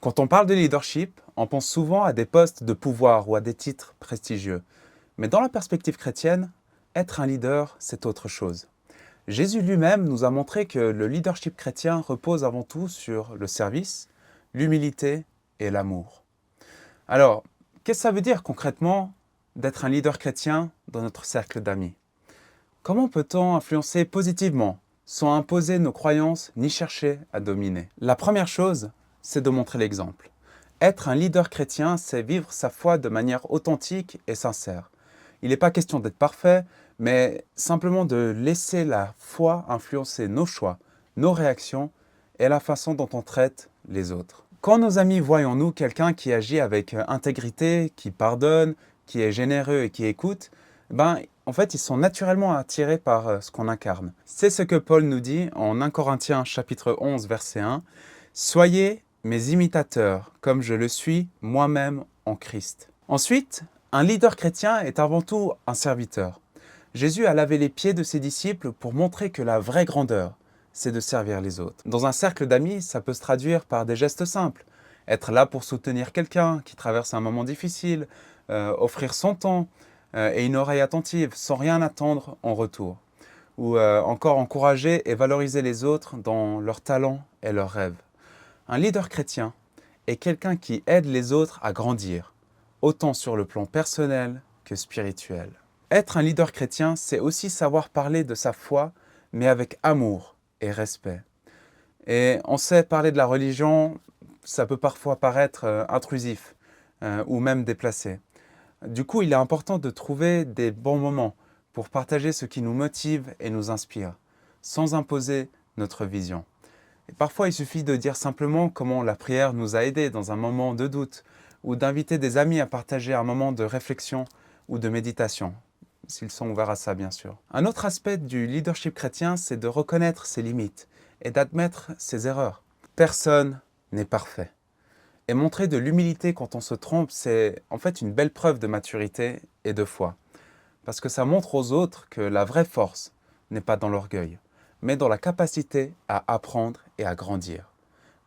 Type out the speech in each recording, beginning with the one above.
Quand on parle de leadership, on pense souvent à des postes de pouvoir ou à des titres prestigieux. Mais dans la perspective chrétienne, être un leader, c'est autre chose. Jésus lui-même nous a montré que le leadership chrétien repose avant tout sur le service, l'humilité et l'amour. Alors, qu'est-ce que ça veut dire concrètement d'être un leader chrétien dans notre cercle d'amis? Comment peut-on influencer positivement, sans imposer nos croyances ni chercher à dominer? La première chose, c'est de montrer l'exemple. Être un leader chrétien, c'est vivre sa foi de manière authentique et sincère. Il n'est pas question d'être parfait, mais simplement de laisser la foi influencer nos choix, nos réactions et la façon dont on traite les autres. Quand nos amis voient en nous quelqu'un qui agit avec intégrité, qui pardonne, qui est généreux et qui écoute, en fait, ils sont naturellement attirés par ce qu'on incarne. C'est ce que Paul nous dit en 1 Corinthiens chapitre 11, verset 1. « Soyez mes imitateurs, comme je le suis moi-même en Christ. » Ensuite, un leader chrétien est avant tout un serviteur. Jésus a lavé les pieds de ses disciples pour montrer que la vraie grandeur, c'est de servir les autres. Dans un cercle d'amis, ça peut se traduire par des gestes simples. Être là pour soutenir quelqu'un qui traverse un moment difficile, offrir son temps et une oreille attentive sans rien attendre en retour. Ou encore encourager et valoriser les autres dans leurs talents et leurs rêves. Un leader chrétien est quelqu'un qui aide les autres à grandir, autant sur le plan personnel que spirituel. Être un leader chrétien, c'est aussi savoir parler de sa foi, mais avec amour et respect. Et on sait parler de la religion, ça peut parfois paraître intrusif ou même déplacé. Du coup, il est important de trouver des bons moments pour partager ce qui nous motive et nous inspire, sans imposer notre vision. Et parfois, il suffit de dire simplement comment la prière nous a aidés dans un moment de doute, ou d'inviter des amis à partager un moment de réflexion ou de méditation, s'ils sont ouverts à ça, bien sûr. Un autre aspect du leadership chrétien, c'est de reconnaître ses limites et d'admettre ses erreurs. Personne n'est parfait. Et montrer de l'humilité quand on se trompe, c'est en fait une belle preuve de maturité et de foi. Parce que ça montre aux autres que la vraie force n'est pas dans l'orgueil, mais dans la capacité à apprendre et à grandir,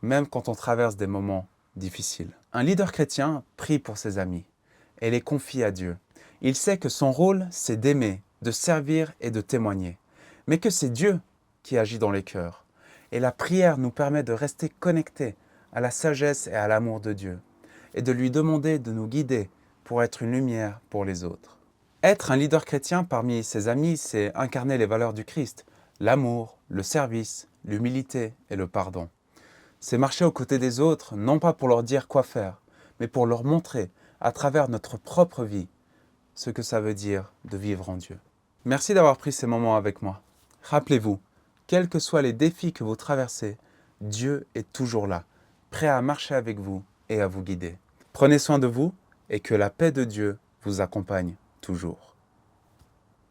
même quand on traverse des moments difficiles. Un leader chrétien prie pour ses amis et les confie à Dieu. Il sait que son rôle, c'est d'aimer, de servir et de témoigner, mais que c'est Dieu qui agit dans les cœurs. Et la prière nous permet de rester connectés à la sagesse et à l'amour de Dieu, et de lui demander de nous guider pour être une lumière pour les autres. Être un leader chrétien parmi ses amis, c'est incarner les valeurs du Christ, l'amour, le service, l'humilité et le pardon. C'est marcher aux côtés des autres, non pas pour leur dire quoi faire, mais pour leur montrer, à travers notre propre vie, ce que ça veut dire de vivre en Dieu. Merci d'avoir pris ces moments avec moi. Rappelez-vous, quels que soient les défis que vous traversez, Dieu est toujours là, prêt à marcher avec vous et à vous guider. Prenez soin de vous et que la paix de Dieu vous accompagne toujours.